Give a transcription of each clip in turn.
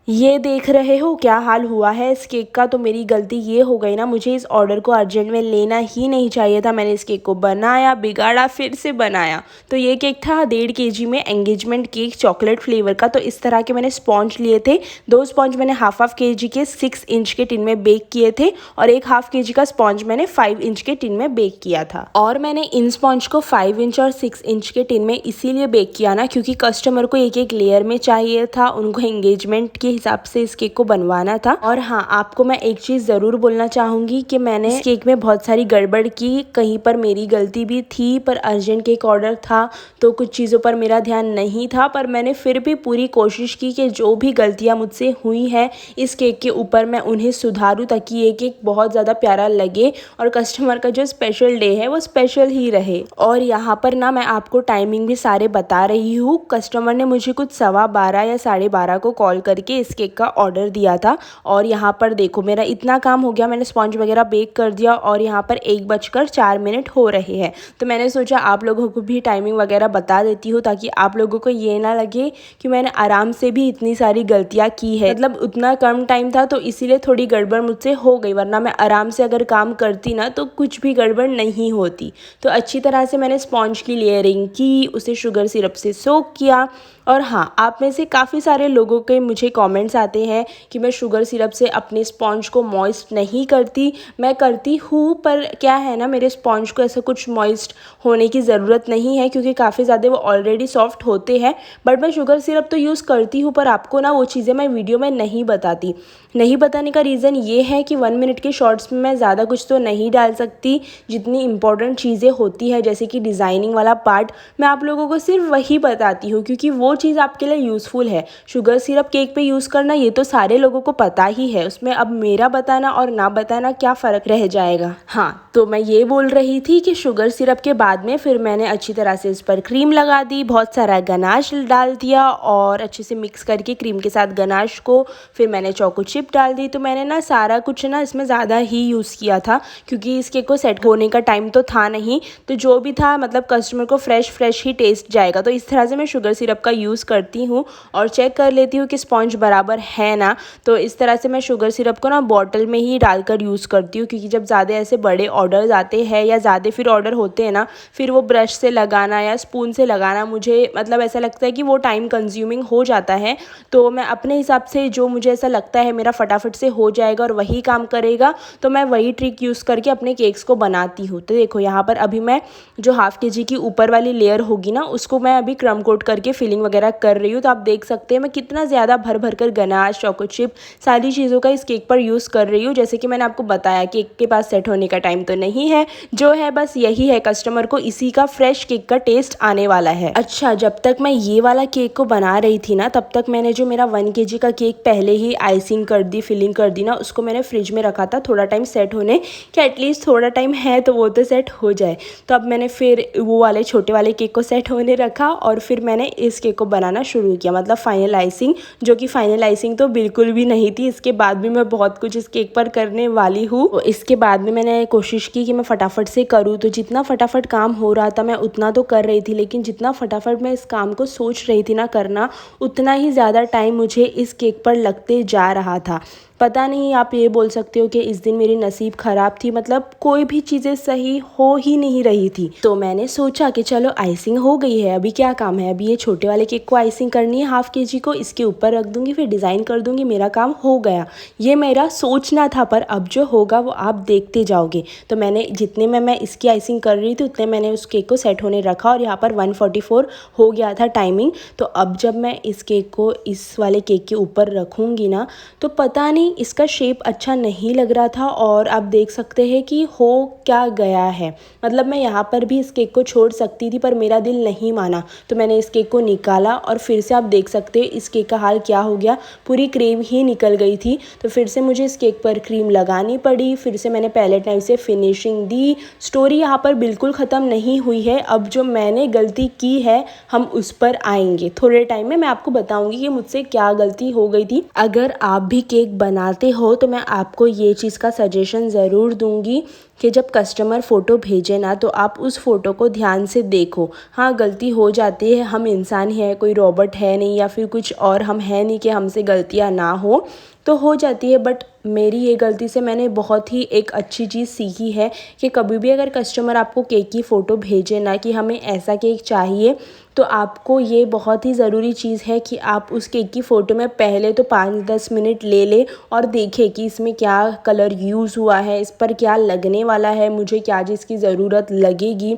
ये देख रहे हो क्या हाल हुआ है इस केक का। तो मेरी गलती ये हो गई ना, मुझे इस ऑर्डर को अर्जेंट में लेना ही नहीं चाहिए था। मैंने इस केक को बनाया, बिगाड़ा, फिर से बनाया। तो ये केक था 1.5 kg में एंगेजमेंट केक चॉकलेट फ्लेवर का। तो इस तरह के मैंने स्पॉन्ज लिए थे। 2 स्पॉन्ज मैंने हाफ kg के 6 इंच के टिन में बेक किए थे और एक हाफ kg का स्पॉन्ज मैंने 5 इंच के टिन में बेक किया था। और मैंने इन स्पॉन्ज को 5 इंच और 6 इंच के टिन में इसीलिए बेक किया ना, क्योंकि कस्टमर को एक एक लेयर में चाहिए था। उनको एंगेजमेंट के हिसाब से इस केक को बनवाना था। और हाँ, आपको मैं एक चीज़ ज़रूर बोलना चाहूँगी कि मैंने इस केक में बहुत सारी गड़बड़ की। कहीं पर मेरी गलती भी थी, पर अर्जेंट केक ऑर्डर था तो कुछ चीज़ों पर मेरा ध्यान नहीं था। पर मैंने फिर भी पूरी कोशिश की कि जो भी गलतियाँ मुझसे हुई हैं इस केक के ऊपर मैं उन्हें सुधारूँ, ताकि ये केक बहुत ज़्यादा प्यारा लगे और कस्टमर का जो स्पेशल डे है वो स्पेशल ही रहे। और यहाँ पर ना मैं आपको टाइमिंग भी सारे बता रही हूँ। कस्टमर ने मुझे कुछ 12:15 या 12:30 को कॉल करके इस केक का ऑर्डर दिया था। और यहाँ पर देखो मेरा इतना काम हो गया, मैंने स्पॉन्ज वगैरह बेक कर दिया और यहाँ पर 1:04 हो रहे हैं। तो मैंने सोचा आप लोगों को भी टाइमिंग वगैरह बता देती हूँ, ताकि आप लोगों को ये ना लगे कि मैंने आराम से भी इतनी सारी गलतियाँ की है। मतलब उतना कम टाइम था तो इसीलिए थोड़ी गड़बड़ मुझसे हो गई, वरना मैं आराम से अगर काम करती ना तो कुछ भी गड़बड़ नहीं होती। तो अच्छी तरह से मैंने स्पॉन्ज की लेयरिंग की, उसे शुगर सिरप से सोक किया। और हाँ, आप में से काफ़ी सारे लोगों के मुझे कमेंट्स आते हैं कि मैं शुगर सिरप से अपने स्पॉन्ज को मॉइस्ट नहीं करती। मैं करती हूँ, पर क्या है ना, मेरे स्पॉन्ज को ऐसा कुछ मॉइस्ट होने की ज़रूरत नहीं है, क्योंकि काफ़ी ज़्यादा वो ऑलरेडी सॉफ्ट होते हैं। बट मैं शुगर सिरप तो यूज़ करती हूँ, पर आपको ना वो चीज़ें मैं वीडियो में नहीं बताती। नहीं बताने का रीज़न ये है कि 1 मिनट के शॉर्ट्स में मैं ज़्यादा कुछ तो नहीं डाल सकती। जितनी इंपॉर्टेंट चीज़ें होती है, जैसे कि डिज़ाइनिंग वाला पार्ट, मैं आप लोगों को सिर्फ वही बताती हूँ, क्योंकि वो चीज़ आपके लिए यूज़फुल है। शुगर सिरप केक पे यूज़ करना ये तो सारे लोगों को पता ही है, उसमें अब मेरा बताना और ना बताना क्या फ़र्क रह जाएगा। हाँ, तो मैं ये बोल रही थी कि शुगर सिरप के बाद में फिर मैंने अच्छी तरह से इस पर क्रीम लगा दी, बहुत सारा गनाश डाल दिया और अच्छे से मिक्स करके क्रीम के साथ गनाश को फिर मैंने चोको चिप डाल दी। तो मैंने ना सारा कुछ ना इसमें ज़्यादा ही यूज़ किया था, क्योंकि इस केक को सेट होने का टाइम तो था नहीं। तो जो भी था, मतलब कस्टमर को फ्रेश ही टेस्ट जाएगा। तो इस तरह से मैं शुगर सिरप का यूज़ करती हूँ और चेक कर लेती हूँ कि स्पॉन्ज बराबर है ना। तो इस तरह से मैं शुगर सिरप को ना बॉटल में ही डालकर यूज़ करती हूँ, क्योंकि जब ज़्यादा ऐसे बड़े ऑर्डर्स आते हैं या ज़्यादा फिर ऑर्डर होते हैं ना, फिर वो ब्रश से लगाना या स्पून से लगाना, मुझे मतलब ऐसा लगता है कि वो टाइम कंज्यूमिंग हो जाता है। तो मैं अपने हिसाब से जो मुझे ऐसा लगता है मेरा फटाफट से हो जाएगा और वही काम करेगा, तो मैं वही ट्रिक यूज़ करके अपने केक्स को बनाती हूँ। तो देखो यहाँ पर अभी मैं जो हाफ kg की ऊपर वाली लेयर होगी ना, उसको मैं अभी क्रम कोट करके फिलिंग वगैरह कर रही हूँ। तो आप देख सकते हैं मैं कितना ज़्यादा भर कर गनाश, चोको चिप, सारी चीज़ों का इस केक पर यूज़ कर रही हूँ। जैसे कि मैंने आपको बताया, केक के पास सेट होने का टाइम तो नहीं है, जो है बस यही है, कस्टमर को इसी का फ्रेश केक का टेस्ट आने वाला है। अच्छा, जब तक मैं ये वाला केक को बना रही थी ना, तब तक मैंने जो मेरा 1 kg का केक पहले ही आइसिंग कर दी, फिलिंग कर दी ना, उसको मैंने फ्रिज में रखा था थोड़ा टाइम सेट होने, कि एटलीस्ट थोड़ा टाइम है तो वो तो सेट हो जाए। तो अब मैंने फिर वो वाले छोटे वाले केक को सेट होने रखा और फिर मैंने इस केक को बनाना शुरू किया, मतलब फाइनल आइसिंग, जो कि फाइनल आइसिंग तो बिल्कुल भी नहीं थी। इसके बाद भी मैं बहुत कुछ इस केक पर करने वाली हूँ। तो इसके बाद में मैंने कोशिश की कि मैं फटाफट से करूँ। तो जितना फटाफट काम हो रहा था मैं उतना तो कर रही थी, लेकिन जितना फटाफट मैं इस काम को सोच रही थी ना करना, उतना ही ज़्यादा टाइम मुझे इस केक पर लगते जा रहा था। पता नहीं, आप ये बोल सकते हो कि इस दिन मेरी नसीब ख़राब थी, मतलब कोई भी चीज़ें सही हो ही नहीं रही थी। तो मैंने सोचा कि चलो आइसिंग हो गई है, अभी क्या काम है, अभी ये छोटे वाले केक को आइसिंग करनी है हाफ kg को, इसके ऊपर रख दूँगी, फिर डिज़ाइन कर दूँगी, मेरा काम हो गया। ये मेरा सोचना था, पर अब जो होगा वो आप देखते जाओगे। तो मैंने जितने में मैं इसकी आइसिंग कर रही थी उतने मैंने उस केक को सेट होने रखा और यहाँ पर 1:44 हो गया था टाइमिंग। तो अब जब मैं इस केक को इस वाले केक के ऊपर रखूँगी ना, तो पता नहीं इसका शेप अच्छा नहीं लग रहा था। और आप देख सकते हैं कि हो क्या गया है, मतलब मैं यहाँ पर भी इस केक को छोड़ सकती थी, पर मेरा दिल नहीं माना। तो मैंने इस केक को निकाला और फिर से आप देख सकते हैं इस केक का हाल क्या हो गया, पूरी क्रीम ही निकल गई थी। तो फिर से मुझे इस केक पर क्रीम लगानी पड़ी, फिर से मैंने पैलेट नाइफ से फिनिशिंग दी। स्टोरी यहाँ पर बिल्कुल ख़त्म नहीं हुई है, अब जो मैंने गलती की है हम उस पर आएंगे थोड़े टाइम में। मैं आपको बताऊंगी कि मुझसे क्या गलती हो गई थी। अगर आप भी केक बनाते हो तो मैं आपको ये चीज़ का सजेशन ज़रूर दूंगी कि जब कस्टमर फ़ोटो भेजे ना तो आप उस फ़ोटो को ध्यान से देखो। हाँ, गलती हो जाती है, हम इंसान हैं, कोई रोबोट है नहीं या फिर कुछ और हम हैं नहीं कि हमसे गलतियाँ ना हो जाती है। बट मेरी ये गलती से मैंने बहुत ही एक अच्छी चीज़ सीखी है कि कभी भी अगर कस्टमर आपको केक की फ़ोटो भेजे ना कि हमें ऐसा केक चाहिए, तो आपको ये बहुत ही ज़रूरी चीज़ है कि आप उस केक की फ़ोटो में पहले तो 5-10 मिनट ले लें और देखें कि इसमें क्या कलर यूज़ हुआ है, इस पर क्या लगने वाला है, मुझे क्या चीज़ की ज़रूरत लगेगी।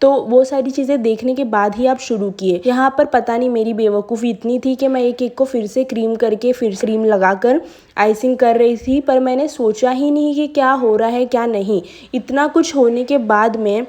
तो वो सारी चीज़ें देखने के बाद ही आप शुरू किए। यहाँ पर पता नहीं मेरी बेवकूफ़ी इतनी थी कि मैं एक केक को फिर से क्रीम करके फिर क्रीम लगाकर आइसिंग कर रही थी, पर मैंने सोचा ही नहीं कि क्या हो रहा है क्या नहीं। इतना कुछ होने के बाद में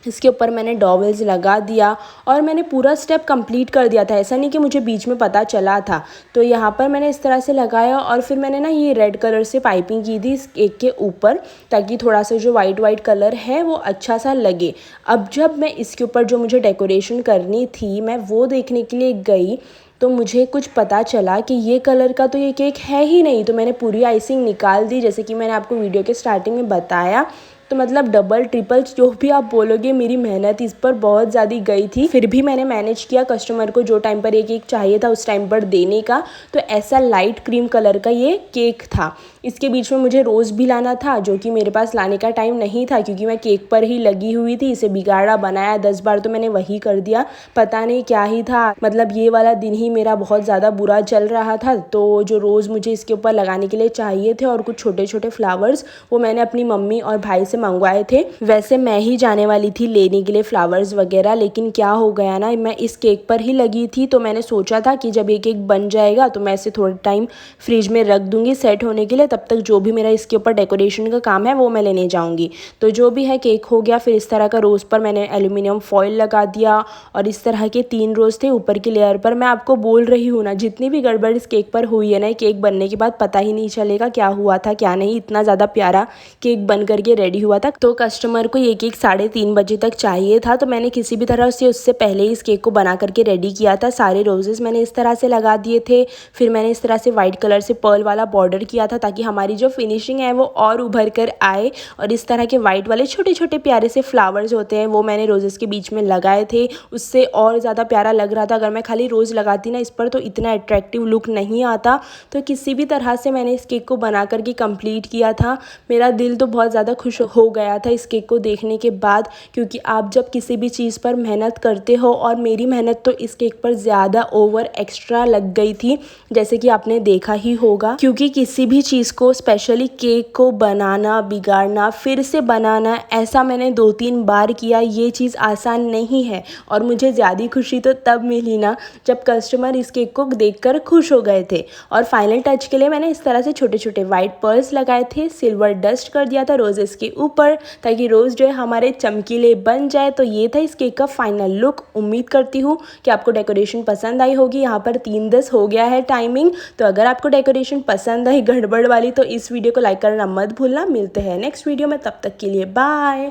इसके ऊपर मैंने डॉवेल्स लगा दिया और मैंने पूरा स्टेप कंप्लीट कर दिया था। ऐसा नहीं कि मुझे बीच में पता चला था। तो यहाँ पर मैंने इस तरह से लगाया और फिर मैंने ना ये रेड कलर से पाइपिंग की थी इस केक के ऊपर, ताकि थोड़ा सा जो वाइट कलर है वो अच्छा सा लगे। अब जब मैं इसके ऊपर जो मुझे डेकोरेशन करनी थी मैं वो देखने के लिए गई, तो मुझे कुछ पता चला कि ये कलर का तो ये केक है ही नहीं। तो मैंने पूरी आइसिंग निकाल दी, जैसे कि मैंने आपको वीडियो के स्टार्टिंग में बताया। तो मतलब डबल ट्रिपल जो भी आप बोलोगे, मेरी मेहनत इस पर बहुत ज़्यादा गई थी। फिर भी मैंने मैनेज किया कस्टमर को जो टाइम पर ये केक चाहिए था उस टाइम पर देने का। तो ऐसा लाइट क्रीम कलर का ये केक था। इसके बीच में मुझे रोज़ भी लाना था, जो कि मेरे पास लाने का टाइम नहीं था क्योंकि मैं केक पर ही लगी हुई थी। इसे बिगाड़ा बनाया 10 बार तो मैंने वही कर दिया, पता नहीं क्या ही था। मतलब ये वाला दिन ही मेरा बहुत ज़्यादा बुरा चल रहा था। तो जो रोज़ मुझे इसके ऊपर लगाने के लिए चाहिए थे और कुछ छोटे छोटे फ्लावर्स, वो मैंने अपनी मम्मी और भाई से मंगवाए थे। वैसे मैं ही जाने वाली थी लेने के लिए फ्लावर्स वगैरह, लेकिन क्या हो गया ना, मैं इस केक पर ही लगी थी। तो मैंने सोचा था कि जब ये केक बन जाएगा तो मैं इसे थोड़ा टाइम फ्रिज में रख दूँगी सेट होने के लिए, तब तक जो भी मेरा इसके ऊपर डेकोरेशन का काम है वो मैं लेने जाऊँगी। तो जो भी है केक हो गया। फिर इस तरह का रोज़ पर मैंने एल्यूमिनियम फॉइल लगा दिया और इस तरह के 3 रोज़ थे ऊपर की लेयर पर। मैं आपको बोल रही हूँ ना, जितनी भी गड़बड़ इस केक पर हुई है ना, केक बनने के बाद पता ही नहीं चलेगा क्या हुआ था क्या नहीं। इतना ज़्यादा प्यारा केक बन करके रेडी हुआ था। तो कस्टमर को ये केक 3:30 बजे तक चाहिए था, तो मैंने किसी भी तरह से उससे पहले ही इस केक को बना करके रेडी किया था। सारे रोजेस मैंने इस तरह से लगा दिए थे। फिर मैंने इस तरह से वाइट कलर से पर्ल वाला बॉर्डर किया था ताकि हमारी जो फिनिशिंग है वो और उभर कर आए। और इस तरह के वाइट वाले छोटे छोटे प्यारे से फ्लावर्स होते हैं वो मैंने रोजेस के बीच में लगाए थे, उससे और ज़्यादा प्यारा लग रहा था। अगर मैं खाली रोज़ लगाती ना इस पर तो इतना अट्रैक्टिव लुक नहीं आता। तो किसी भी तरह से मैंने इस केक को बना करके कंप्लीट किया था। मेरा दिल तो बहुत ज़्यादा खुश हो गया था इस केक को देखने के बाद, क्योंकि आप जब किसी भी चीज़ पर मेहनत करते हो, और मेरी मेहनत तो इस केक पर ज़्यादा ओवर एक्स्ट्रा लग गई थी, जैसे कि आपने देखा ही होगा। क्योंकि किसी भी चीज़ को, स्पेशली केक को बनाना, बिगाड़ना, फिर से बनाना, ऐसा मैंने 2-3 बार किया। ये चीज़ आसान नहीं है। और मुझे ज़्यादा खुशी तो तब मिली ना जब कस्टमर इस केक को देखकर खुश हो गए थे। और फाइनल टच के लिए मैंने इस तरह से छोटे छोटे वाइट पर्ल्स लगाए थे, सिल्वर डस्ट कर दिया था रोजेस के ऊपर ताकि रोज़ जो है हमारे चमकीले बन जाए। तो ये था इस केक का फाइनल लुक। उम्मीद करती हूँ कि आपको डेकोरेशन पसंद आई होगी। यहाँ पर 3:10 हो गया है टाइमिंग। तो अगर आपको डेकोरेशन पसंद आई गड़बड़ वाली, तो इस वीडियो को लाइक करना मत भूलना। मिलते हैं नेक्स्ट वीडियो में, तब तक के लिए बाय।